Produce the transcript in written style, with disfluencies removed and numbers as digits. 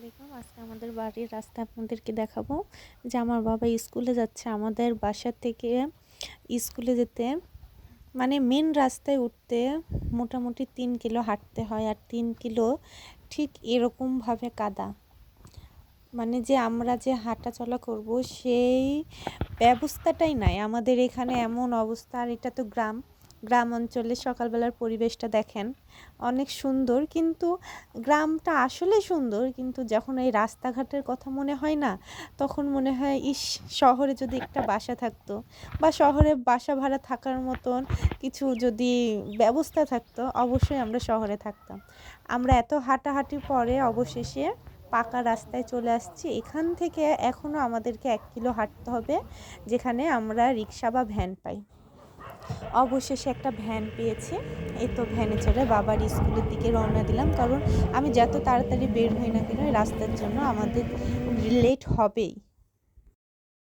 আলাইকুম। আজকে আমাদের বাড়ির রাস্তা আপনাদেরকে দেখাবো যে আমার বাবা স্কুলে যাচ্ছে। আমাদের বাসা থেকে স্কুলে যেতে মানে মেন রাস্তায় উঠতে মোটামুটি 3 কিলো হাঁটতে হয়, আর 3 কিলো ঠিক এরকমভাবে কাদা। মানে যে আমরা যে হাঁটা চলা করব সেই ব্যবস্থাটাই নাই আমাদের এখানে, এমন অবস্থা। আর এটা তো গ্রাম অঞ্চলে সকালবেলার পরিবেশটা দেখেন, অনেক সুন্দর। কিন্তু গ্রামটা আসলে সুন্দর, কিন্তু যখন এই রাস্তাঘাটের কথা মনে হয় না, তখন মনে হয় ইস, শহরে যদি একটা বাসা থাকতো, বা শহরে বাসা ভাড়া থাকার মতন কিছু যদি ব্যবস্থা থাকতো, অবশ্যই আমরা শহরে থাকতাম। আমরা এত হাঁটাহাঁটির পরে অবশেষে পাকা রাস্তায় চলে আসছি। এখান থেকে এখনও আমাদেরকে 1 কিলো হাঁটতে হবে, যেখানে আমরা রিক্সা বা ভ্যান পাই। অবশেষে একটা ভ্যান পেয়েছি। এই তো ভ্যানে চড়ে বাবার স্কুলের দিকে রওনা দিলাম, কারণ আমি যত তাড়াতাড়ি বের হই না কেন এই রাস্তার জন্য আমাদের লেট হবেই।